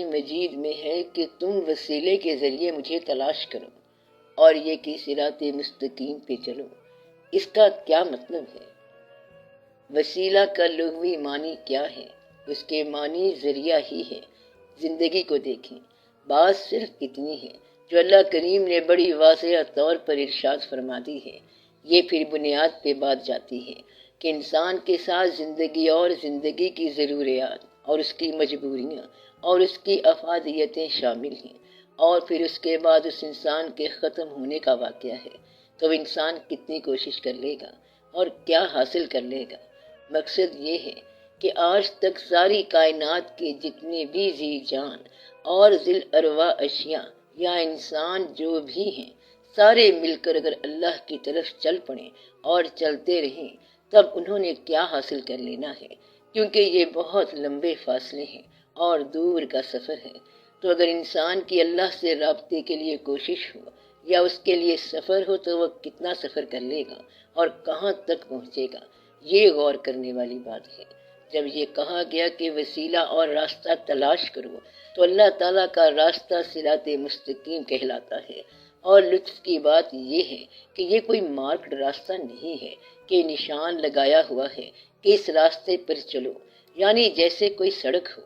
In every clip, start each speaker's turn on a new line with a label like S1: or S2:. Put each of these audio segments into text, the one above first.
S1: مجید میں ہے کہ تم وسیلے کے ذریعے مجھے تلاش کرو اور یہ کہ صراط مستقیم پہ چلو۔ اس کا کیا مطلب ہے؟ وسیلہ کا لغوی معنی کیا ہے؟ اس کے معنی ذریعہ ہی ہے۔ زندگی کو دیکھیں، بات صرف اتنی ہے جو اللہ کریم نے بڑی واضح طور پر ارشاد فرما دی ہے۔ یہ پھر بنیاد پہ بات جاتی ہے کہ انسان کے ساتھ زندگی اور زندگی کی ضروریات اور اس کی مجبوریاں اور اس کی افادیتیں شامل ہیں، اور پھر اس کے بعد اس انسان کے ختم ہونے کا واقعہ ہے۔ تو انسان کتنی کوشش کر لے گا اور کیا حاصل کر لے گا؟ مقصد یہ ہے کہ آج تک ساری کائنات کے جتنے بھی ذی جان اور ذی الارواح اشیاء یا انسان جو بھی ہیں، سارے مل کر اگر اللہ کی طرف چل پڑیں اور چلتے رہیں، تب انہوں نے کیا حاصل کر لینا ہے؟ کیونکہ یہ بہت لمبے فاصلے ہیں اور دور کا سفر ہے۔ تو اگر انسان کی اللہ سے رابطے کے لیے کوشش ہو یا اس کے لیے سفر ہو تو وہ کتنا سفر کر لے گا اور کہاں تک پہنچے گا؟ یہ غور کرنے والی بات ہے۔ جب یہ کہا گیا کہ وسیلہ اور راستہ تلاش کرو، تو اللہ تعالیٰ کا راستہ صراط مستقیم کہلاتا ہے۔ اور لطف کی بات یہ ہے کہ یہ کوئی مارکڈ راستہ نہیں ہے کہ نشان لگایا ہوا ہے کہ اس راستے پر چلو، یعنی جیسے کوئی سڑک ہو۔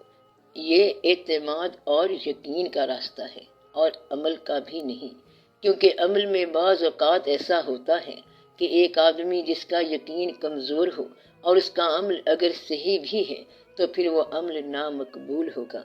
S1: یہ اعتماد اور یقین کا راستہ ہے اور عمل کا بھی نہیں، کیونکہ عمل میں بعض اوقات ایسا ہوتا ہے کہ ایک آدمی جس کا یقین کمزور ہو اور اس کا عمل اگر صحیح بھی ہے تو پھر وہ عمل نامقبول ہوگا۔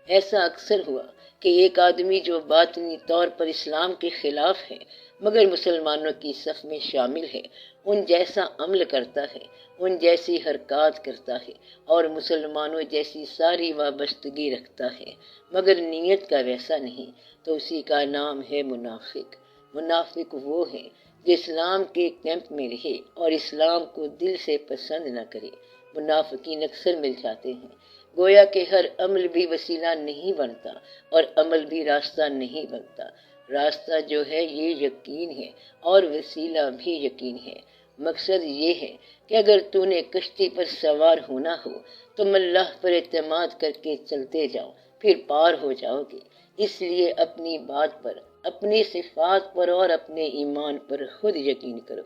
S1: ایسا اکثر ہوا کہ ایک آدمی جو باطنی طور پر اسلام کے خلاف ہے مگر مسلمانوں کی صف میں شامل ہے، ان جیسا عمل کرتا ہے، ان جیسی حرکات کرتا ہے اور مسلمانوں جیسی ساری وابستگی رکھتا ہے، مگر نیت کا ویسا نہیں، تو اسی کا نام ہے منافق۔ منافق وہ ہے جو اسلام کے کیمپ میں رہے اور اسلام کو دل سے پسند نہ کرے۔ منافقین اکثر مل جاتے ہیں۔ گویا کہ ہر عمل بھی وسیلہ نہیں بنتا اور عمل بھی راستہ نہیں بنتا۔ راستہ جو ہے یہ یقین ہے اور وسیلہ بھی یقین ہے۔ مقصد یہ ہے کہ اگر تو نے کشتی پر سوار ہونا ہو، تم اللہ پر اعتماد کر کے چلتے جاؤ، پھر پار ہو جاؤ گے۔ اس لیے اپنی بات پر، اپنی صفات پر اور اپنے ایمان پر خود یقین کرو،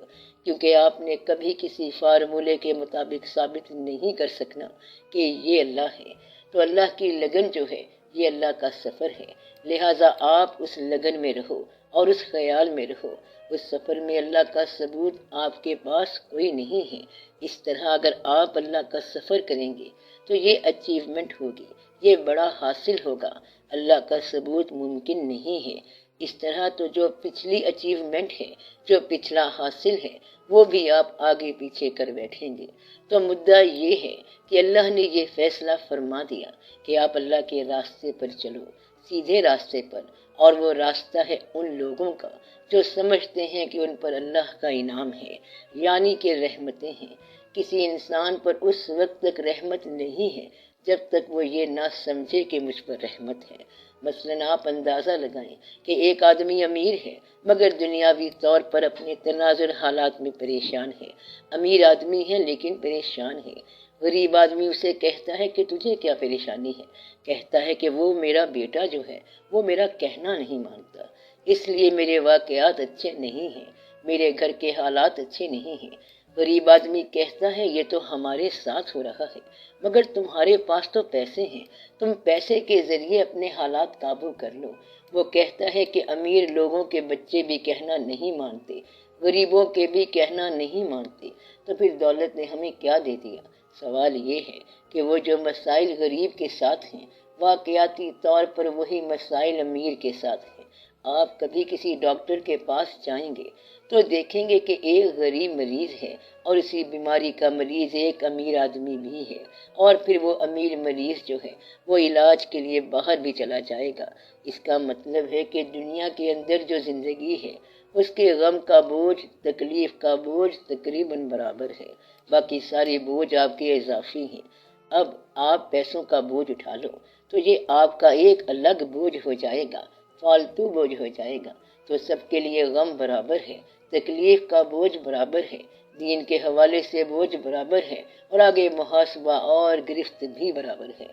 S1: کیونکہ آپ نے کبھی کسی فارمولے کے مطابق ثابت نہیں کر سکنا کہ یہ اللہ ہے۔ تو اللہ کی لگن جو ہے یہ اللہ کا سفر ہے، لہٰذا آپ اس لگن میں رہو اور اس خیال میں رہو۔ اس سفر میں اللہ کا ثبوت آپ کے پاس کوئی نہیں ہے۔ اس طرح اگر آپ اللہ کا سفر کریں گے تو یہ اچیومنٹ ہوگی، یہ بڑا حاصل ہوگا۔ اللہ کا ثبوت ممکن نہیں ہے۔ اس طرح تو جو پچھلی اچیومنٹ ہے، جو پچھلا حاصل ہے، وہ بھی آپ آگے پیچھے کر بیٹھیں گے۔ تو مدعا یہ ہے کہ اللہ نے یہ فیصلہ فرما دیا کہ آپ اللہ کے راستے پر چلو، سیدھے راستے پر، اور وہ راستہ ہے ان لوگوں کا جو سمجھتے ہیں کہ ان پر اللہ کا انعام ہے، یعنی کہ رحمتیں ہیں۔ کسی انسان پر اس وقت تک رحمت نہیں ہے جب تک وہ یہ نہ سمجھے کہ مجھ پر رحمت ہے۔ مثلاً آپ اندازہ لگائیں کہ ایک آدمی امیر ہے مگر دنیاوی طور پر اپنے تناظر حالات میں پریشان ہے۔ امیر آدمی ہے لیکن پریشان ہے۔ غریب آدمی اسے کہتا ہے کہ تجھے کیا پریشانی ہے؟ کہتا ہے کہ وہ میرا بیٹا جو ہے وہ میرا کہنا نہیں مانتا، اس لیے میرے واقعات اچھے نہیں ہیں، میرے گھر کے حالات اچھے نہیں ہیں۔ غریب آدمی کہتا ہے یہ تو ہمارے ساتھ ہو رہا ہے، مگر تمہارے پاس تو پیسے ہیں، تم پیسے کے ذریعے اپنے حالات قابو کر لو۔ وہ کہتا ہے کہ امیر لوگوں کے بچے بھی کہنا نہیں مانتے، غریبوں کے بھی کہنا نہیں مانتے، تو پھر دولت نے ہمیں کیا دے دیا؟ سوال یہ ہے کہ وہ جو مسائل غریب کے ساتھ ہیں، واقعاتی طور پر وہی مسائل امیر کے ساتھ ہیں۔ آپ کبھی کسی ڈاکٹر کے پاس جائیں گے تو دیکھیں گے کہ ایک غریب مریض ہے اور اسی بیماری کا مریض ایک امیر آدمی بھی ہے، اور پھر وہ امیر مریض جو ہے وہ علاج کے لیے باہر بھی چلا جائے گا۔ اس کا مطلب ہے کہ دنیا کے اندر جو زندگی ہے اس کے غم کا بوجھ، تکلیف کا بوجھ تقریباً برابر ہے، باقی سارے بوجھ آپ کے اضافی ہیں۔ اب آپ پیسوں کا بوجھ اٹھا لو تو یہ آپ کا ایک الگ بوجھ ہو جائے گا، فالتو بوجھ ہو جائے گا۔ تو سب کے لیے غم برابر ہے، تکلیف کا بوجھ برابر ہے، دین کے حوالے سے بوجھ برابر ہے، اور آگے محاسبہ اور گرفت بھی برابر ہے۔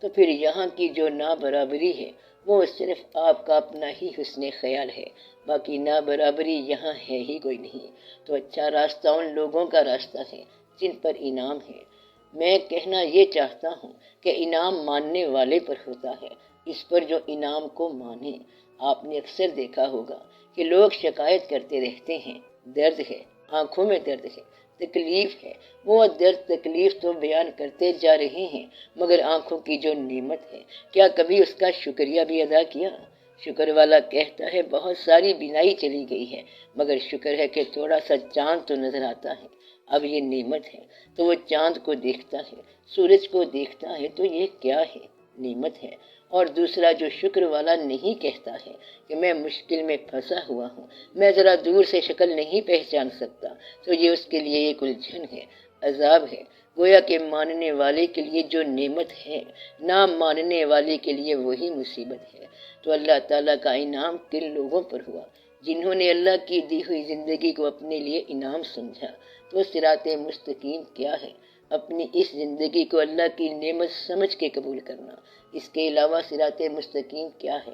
S1: تو پھر یہاں کی جو نابرابری ہے وہ صرف آپ کا اپنا ہی حسن خیال ہے، باقی نابرابری یہاں ہے ہی کوئی نہیں۔ تو اچھا راستہ ان لوگوں کا راستہ ہے جن پر انعام ہے۔ میں کہنا یہ چاہتا ہوں کہ انعام ماننے والے پر ہوتا ہے، اس پر جو انعام کو مانے۔ آپ نے اکثر دیکھا ہوگا کہ لوگ شکایت کرتے رہتے ہیں، درد ہے، آنکھوں میں درد ہے، تکلیف ہے۔ وہ درد تکلیف تو بیان کرتے جا رہے ہیں، مگر آنکھوں کی جو نعمت ہے کیا کبھی اس کا شکریہ بھی ادا کیا؟ شکر والا کہتا ہے بہت ساری بینائی چلی گئی ہے، مگر شکر ہے کہ تھوڑا سا چاند تو نظر آتا ہے۔ اب یہ نعمت ہے تو وہ چاند کو دیکھتا ہے، سورج کو دیکھتا ہے، تو یہ کیا ہے؟ نعمت ہے۔ اور دوسرا جو شکر والا نہیں کہتا ہے کہ میں مشکل میں پھنسا ہوا ہوں، میں ذرا دور سے شکل نہیں پہچان سکتا، تو یہ اس کے لیے ایک الجھن ہے، عذاب ہے۔ گویا کہ ماننے والے کے لیے جو نعمت ہے، نہ ماننے والے کے لیے وہی مصیبت ہے۔ تو اللہ تعالیٰ کا انعام کن لوگوں پر ہوا؟ جنہوں نے اللہ کی دی ہوئی زندگی کو اپنے لیے انعام سمجھا۔ تو صراط مستقیم کیا ہے؟ اپنی اس زندگی کو اللہ کی نعمت سمجھ کے قبول کرنا۔ اس کے علاوہ صراط مستقیم کیا ہے؟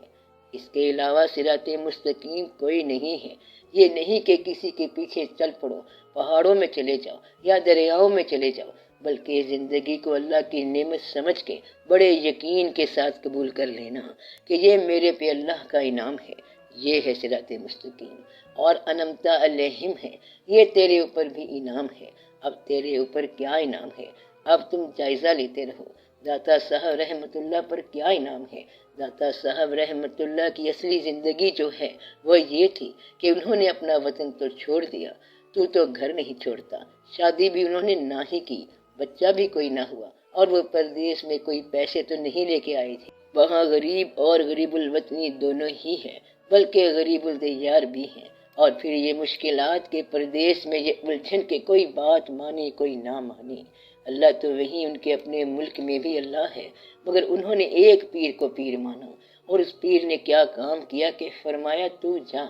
S1: اس کے علاوہ صراط مستقیم کوئی نہیں ہے۔ یہ نہیں کہ کسی کے پیچھے چل پڑو، پہاڑوں میں چلے جاؤ یا دریاؤں میں چلے جاؤ، بلکہ زندگی کو اللہ کی نعمت سمجھ کے بڑے یقین کے ساتھ قبول کر لینا کہ یہ میرے پہ اللہ کا انعام ہے۔ یہ ہے صراط مستقیم۔ اور انمتا علیہم ہے، یہ تیرے اوپر بھی انعام ہے۔ اب تیرے اوپر کیا انعام ہے؟ اب تم جائزہ لیتے رہو۔ داتا صاحب رحمت اللہ پر کیا انعام ہے؟ داتا صاحب رحمت اللہ کی اصلی زندگی جو ہے وہ یہ تھی کہ انہوں نے اپنا وطن تو چھوڑ دیا، تو گھر نہیں چھوڑتا، شادی بھی انہوں نے نہ ہی کی، بچہ بھی کوئی نہ ہوا، اور وہ پردیس میں کوئی پیسے تو نہیں لے کے آئی تھی۔ وہاں غریب اور غریب الوطنی دونوں ہی ہیں، بلکہ غریب الدیار بھی ہیں۔ اور پھر یہ مشکلات کے پردیس میں یہ الجھن کے کوئی بات مانی کوئی نہ مانی۔ اللہ تو وہی ان کے اپنے ملک میں بھی اللہ ہے، مگر انہوں نے ایک پیر کو پیر مانا، اور اس پیر نے کیا کام کیا کہ فرمایا تو جا،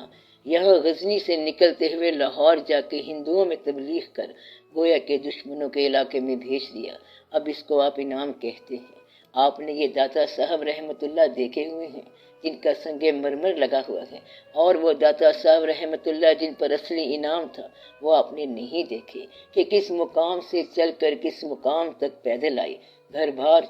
S1: یہاں غزنی سے نکلتے ہوئے لاہور جا کے ہندوؤں میں تبلیغ کر، گویا کے دشمنوں کے علاقے میں بھیج دیا۔ اب اس کو آپ انعام کہتے ہیں۔ آپ نے یہ داتا صاحب رحمت اللہ دیکھے ہوئے ہیں جن کا سنگ مرمر لگا ہوا ہے، اور وہ داتا صاحب رحمت اللہ جن پر اصلی انعام تھا وہ آپ نے نہیں دیکھے کہ کس مقام سے چل کر کس مقام تک پیدل آئے، گھر بار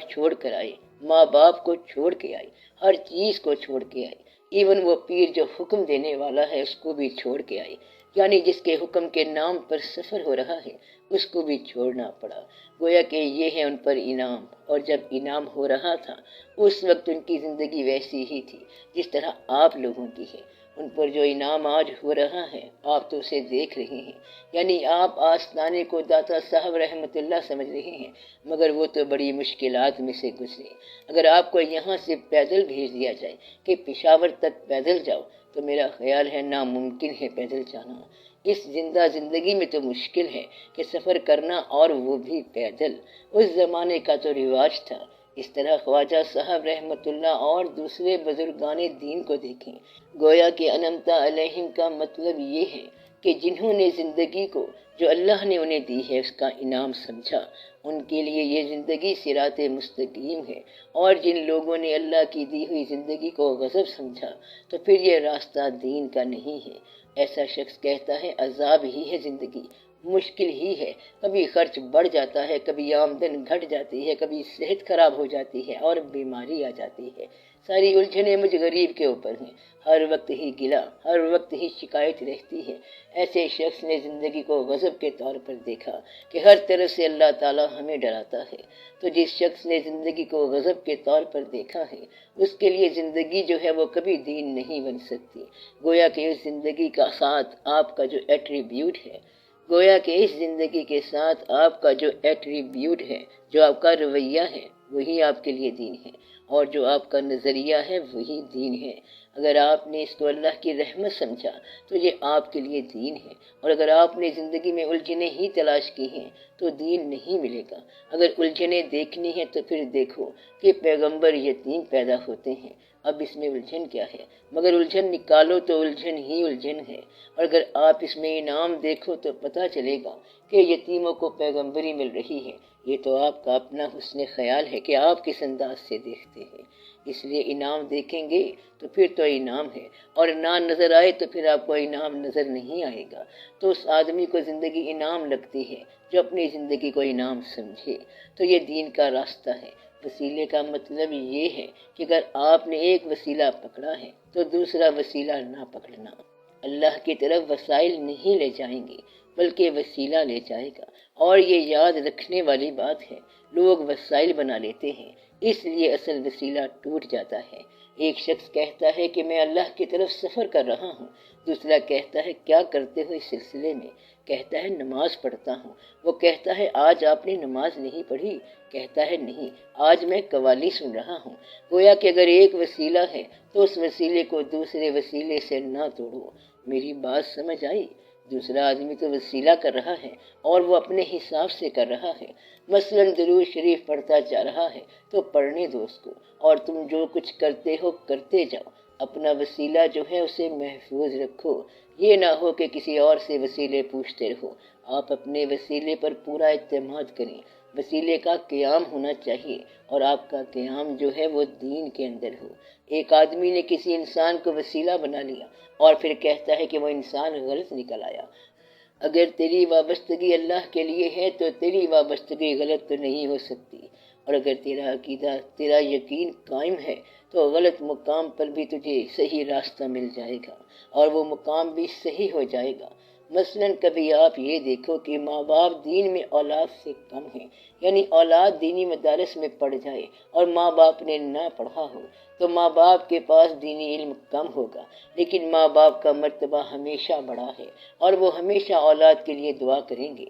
S1: چھوڑ کر آئے، ماں باپ کو چھوڑ کے آئے، ہر چیز کو چھوڑ کے آئے، ایون وہ پیر جو حکم دینے والا ہے اس کو بھی چھوڑ کے آئے، یعنی جس کے حکم کے نام پر سفر ہو رہا ہے اس کو بھی چھوڑنا پڑا۔ گویا کہ یہ ہے ان پر انعام۔ اور جب انعام ہو رہا تھا اس وقت ان کی زندگی ویسی ہی تھی جس طرح آپ لوگوں کی ہے۔ ان پر جو انعام آج ہو رہا ہے آپ تو اسے دیکھ رہے ہیں، یعنی آپ آستانے کو داتا صاحب رحمت اللہ سمجھ رہے ہیں، مگر وہ تو بڑی مشکلات میں سے گزرے۔ اگر آپ کو یہاں سے پیدل بھیج دیا جائے کہ پشاور تک پیدل جاؤ تو میرا خیال ہے ناممکن ہے پیدل جانا۔ اس زندہ زندگی میں تو مشکل ہے کہ سفر کرنا، اور وہ بھی پیدل۔ اس زمانے کا تو رواج تھا۔ اس طرح خواجہ صاحب رحمت اللہ اور دوسرے بزرگان دین کو دیکھیں۔ گویا کہ انمتا علیہم کا مطلب یہ ہے کہ جنہوں نے زندگی کو جو اللہ نے انہیں دی ہے اس کا انعام سمجھا، ان کے لیے یہ زندگی صراط مستقیم ہے۔ اور جن لوگوں نے اللہ کی دی ہوئی زندگی کو غضب سمجھا تو پھر یہ راستہ دین کا نہیں ہے۔ ایسا شخص کہتا ہے عذاب ہی ہے زندگی، مشکل ہی ہے، کبھی خرچ بڑھ جاتا ہے، کبھی آمدن گھٹ جاتی ہے، کبھی صحت خراب ہو جاتی ہے اور بیماری آ جاتی ہے۔ ساری الجھنیں مجھ غریب کے اوپر ہیں، ہر وقت ہی گلا، ہر وقت ہی شکایت رہتی ہے۔ ایسے شخص نے زندگی کو غضب کے طور پر دیکھا کہ ہر طرف سے اللہ تعالیٰ ہمیں ڈراتا ہے۔ تو جس شخص نے زندگی کو غضب کے طور پر دیکھا ہے اس کے لیے زندگی جو ہے وہ کبھی دین نہیں بن سکتی۔ گویا کہ اس زندگی کا ساتھ آپ کا جو ایٹریبیوٹ ہے، جو آپ کا رویہ ہے وہی آپ کے لیے دین ہے، اور جو آپ کا نظریہ ہے وہی دین ہے۔ اگر آپ نے اس کو اللہ کی رحمت سمجھا تو یہ آپ کے لیے دین ہے، اور اگر آپ نے زندگی میں الجھنیں ہی تلاش کی ہیں تو دین نہیں ملے گا۔ اگر الجھنیں دیکھنی ہیں تو پھر دیکھو کہ پیغمبر یتیم پیدا ہوتے ہیں، اب اس میں الجھن کیا ہے؟ مگر الجھن نکالو تو الجھن ہی الجھن ہے، اور اگر آپ اس میں انعام دیکھو تو پتہ چلے گا کہ یتیموں کو پیغمبری مل رہی ہے۔ یہ تو آپ کا اپنا حسن خیال ہے کہ آپ کس انداز سے دیکھتے ہیں، اس لیے انعام دیکھیں گے تو پھر تو انعام ہے، اور نہ نظر آئے تو پھر آپ کو انعام نظر نہیں آئے گا۔ تو اس آدمی کو زندگی انعام لگتی ہے جو اپنی زندگی کو انعام سمجھے۔ تو یہ دین کا راستہ ہے۔ وسیلے کا مطلب یہ ہے کہ اگر آپ نے ایک وسیلہ پکڑا ہے تو دوسرا وسیلہ نہ پکڑنا۔ اللہ کی طرف وسائل نہیں لے جائیں گے بلکہ وسیلہ لے جائے گا، اور یہ یاد رکھنے والی بات ہے، لوگ وسائل بنا لیتے ہیں، اس لیے اصل وسیلہ ٹوٹ جاتا ہے۔ ایک شخص کہتا ہے کہ میں اللہ کی طرف سفر کر رہا ہوں، دوسرا کہتا ہے کیا کرتے ہو اس سلسلے میں؟ کہتا ہے نماز پڑھتا ہوں۔ وہ کہتا ہے آج آپ نے نماز نہیں پڑھی؟ کہتا ہے نہیں، آج میں قوالی سن رہا ہوں۔ گویا کہ اگر ایک وسیلہ ہے تو اس وسیلے کو دوسرے وسیلے سے نہ توڑو۔ میری بات سمجھ آئی؟ دوسرا آدمی تو وسیلہ کر رہا ہے اور وہ اپنے حساب سے کر رہا ہے۔ مثلا درود شریف پڑھتا جا رہا ہے تو پڑھنے دو اس کو، اور تم جو کچھ کرتے ہو کرتے جاؤ۔ اپنا وسیلہ جو ہے اسے محفوظ رکھو، یہ نہ ہو کہ کسی اور سے وسیلے پوچھتے رہو۔ آپ اپنے وسیلے پر پورا اعتماد کریں، وسیلے کا قیام ہونا چاہیے، اور آپ کا قیام جو ہے وہ دین کے اندر ہو۔ ایک آدمی نے کسی انسان کو وسیلہ بنا لیا اور پھر کہتا ہے کہ وہ انسان غلط نکل آیا۔ اگر تیری وابستگی اللہ کے لیے ہے تو تیری وابستگی غلط تو نہیں ہو سکتی، اور اگر تیرا عقیدہ، تیرا یقین قائم ہے تو غلط مقام پر بھی تجھے صحیح راستہ مل جائے گا، اور وہ مقام بھی صحیح ہو جائے گا۔ مثلا کبھی آپ یہ دیکھو کہ ماں باپ دین میں اولاد سے کم ہیں، یعنی اولاد دینی مدارس میں پڑھ جائے اور ماں باپ نے نہ پڑھا ہو، تو ماں باپ کے پاس دینی علم کم ہوگا، لیکن ماں باپ کا مرتبہ ہمیشہ بڑا ہے اور وہ ہمیشہ اولاد کے لیے دعا کریں گے۔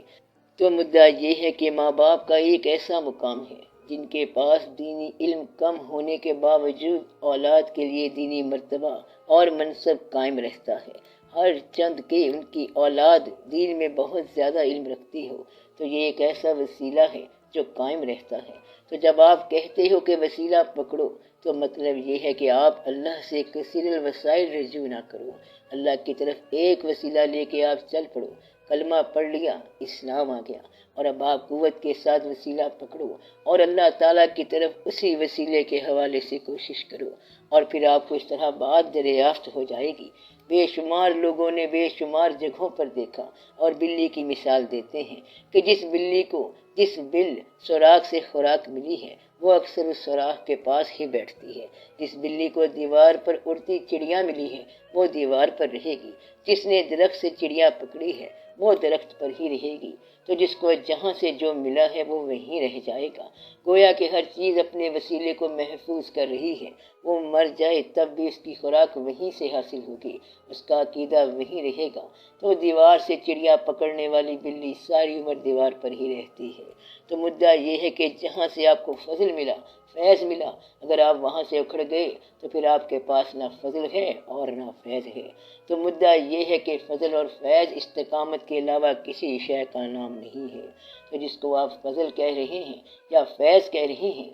S1: تو مدعا یہ ہے کہ ماں باپ کا ایک ایسا مقام ہے جن کے پاس دینی علم کم ہونے کے باوجود اولاد کے لیے دینی مرتبہ اور منصب قائم رہتا ہے، ہر چند کہ ان کی اولاد دین میں بہت زیادہ علم رکھتی ہو، تو یہ ایک ایسا وسیلہ ہے جو قائم رہتا ہے۔ تو جب آپ کہتے ہو کہ وسیلہ پکڑو تو مطلب یہ ہے کہ آپ اللہ سے کثیر الوسائل رجوع نہ کرو، اللہ کی طرف ایک وسیلہ لے کے آپ چل پڑو۔ کلمہ پڑھ لیا، اسلام آ گیا، اور اب آپ قوت کے ساتھ وسیلہ پکڑو اور اللہ تعالیٰ کی طرف اسی وسیلے کے حوالے سے کوشش کرو، اور پھر آپ کو اس طرح بات دریافت ہو جائے گی۔ بے شمار لوگوں نے بے شمار جگہوں پر دیکھا اور بلی کی مثال دیتے ہیں کہ جس بلی کو جس بل سوراخ سے خوراک ملی ہے وہ اکثر اس سوراخ کے پاس ہی بیٹھتی ہے۔ جس بلی کو دیوار پر اڑتی چڑیاں ملی ہے وہ دیوار پر رہے گی، جس نے درخت سے چڑیا پکڑی ہے وہ درخت پر ہی رہے گی، تو جس کو جہاں سے جو ملا ہے وہ وہیں رہ جائے گا۔ گویا کہ ہر چیز اپنے وسیلے کو محفوظ کر رہی ہے، وہ مر جائے تب بھی اس کی خوراک وہیں سے حاصل ہوگی، اس کا عقیدہ وہیں رہے گا۔ تو دیوار سے چڑیا پکڑنے والی بلی ساری عمر دیوار پر ہی رہتی ہے۔ تو مدعا یہ ہے کہ جہاں سے آپ کو فضل ملا، فیض ملا، اگر آپ وہاں سے اکھڑ گئے تو پھر آپ کے پاس نہ فضل ہے اور نہ فیض ہے۔ تو مدعا یہ ہے کہ فضل اور فیض استقامت کے علاوہ کسی شے کا نام نہیں ہے۔ تو جس کو آپ فضل کہہ رہے ہیں یا فیض کہہ رہے ہیں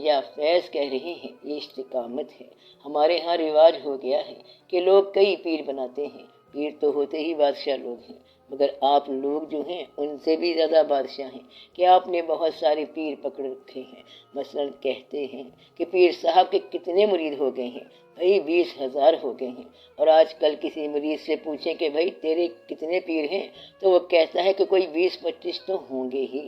S1: یا فیض کہہ رہے ہیں، یہ استقامت ہے۔ ہمارے ہاں رواج ہو گیا ہے کہ لوگ کئی پیر بناتے ہیں، پیر تو ہوتے ہی بادشاہ لوگ ہیں، مگر آپ لوگ جو ہیں ان سے بھی زیادہ بادشاہ ہیں کہ آپ نے بہت سارے پیر پکڑ رکھے ہیں۔ مثلا کہتے ہیں کہ پیر صاحب کے کتنے مرید ہو گئے ہیں؟ بھائی 20,000 ہو گئے ہیں۔ اور آج کل کسی مرید سے پوچھیں کہ بھائی تیرے کتنے پیر ہیں، تو وہ کہتا ہے کہ کوئی 20-25 تو ہوں گے ہی۔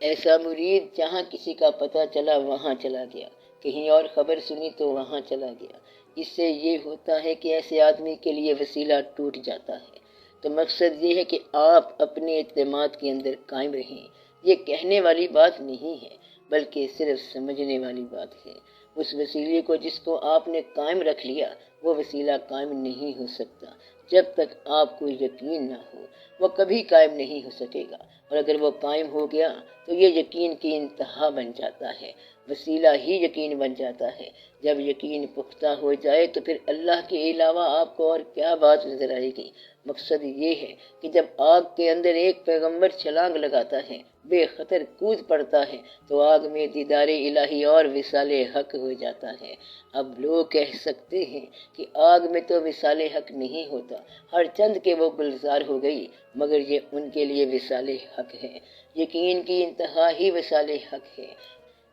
S1: ایسا مرید جہاں کسی کا پتہ چلا وہاں چلا گیا، کہیں اور خبر سنی تو وہاں چلا گیا۔ اس سے یہ ہوتا ہے کہ ایسے آدمی کے لیے وسیلہ ٹوٹ جاتا ہے۔ تو مقصد یہ ہے کہ آپ اپنے اعتماد کے اندر قائم رہیں۔ یہ کہنے والی بات نہیں ہے بلکہ صرف سمجھنے والی بات ہے۔ اس وسیلے کو جس کو آپ نے قائم رکھ لیا وہ وسیلہ قائم نہیں ہو سکتا۔ جب تک آپ کو یقین نہ ہو وہ کبھی قائم نہیں ہو سکے گا۔ اور اگر وہ قائم ہو گیا تو یہ یقین کی انتہا بن جاتا ہے، وسیلہ ہی یقین بن جاتا ہے۔ جب یقین پختہ ہو جائے تو پھر اللہ کے علاوہ آپ کو اور کیا بات نظر آئے گی؟ مقصد یہ ہے کہ جب آگ کے اندر ایک پیغمبر چھلانگ لگاتا ہے، بے خطر کود پڑتا ہے، تو آگ میں دیدار الہی اور وصال حق ہو جاتا ہے۔ اب لوگ کہہ سکتے ہیں کہ آگ میں تو وصال حق نہیں ہوتا، ہر چند کے وہ گلزار ہو گئی، مگر یہ ان کے لیے وصال حق ہے۔ یقین کی انتہا ہی وصال حق ہے۔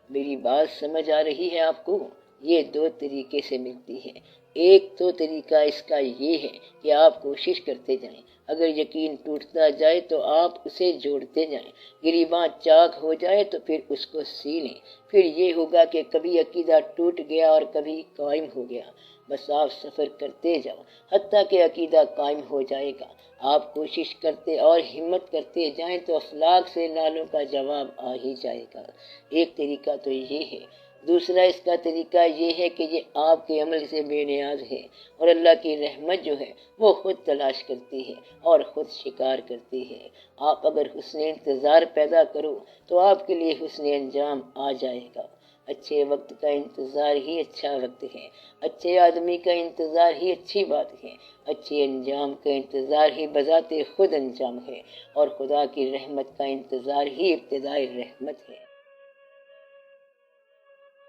S1: میری بات سمجھ آ رہی ہے آپ کو؟ یہ دو طریقے سے ملتی ہے۔ ایک تو طریقہ اس کا یہ ہے کہ آپ کوشش کرتے جائیں، اگر یقین ٹوٹتا جائے تو آپ اسے جوڑتے جائیں، گریباں چاک ہو جائے تو پھر اس کو سی لیں، پھر یہ ہوگا کہ کبھی عقیدہ ٹوٹ گیا اور کبھی قائم ہو گیا۔ بس آپ سفر کرتے جاؤ حتیٰ کہ عقیدہ قائم ہو جائے گا۔ آپ کوشش کرتے اور ہمت کرتے جائیں تو افلاک سے نالوں کا جواب آ ہی جائے گا۔ ایک طریقہ تو یہ ہے۔ دوسرا اس کا طریقہ یہ ہے کہ یہ آپ کے عمل سے بے نیاز ہے، اور اللہ کی رحمت جو ہے وہ خود تلاش کرتی ہے اور خود شکار کرتی ہے۔ آپ اگر حسن انتظار پیدا کرو تو آپ کے لیے حسن انجام آ جائے گا۔ اچھے وقت کا انتظار ہی اچھا وقت ہے، اچھے آدمی کا انتظار ہی اچھی بات ہے، اچھے انجام کا انتظار ہی بذات خود انجام ہے، اور خدا کی رحمت کا انتظار ہی ابتدائی رحمت ہے۔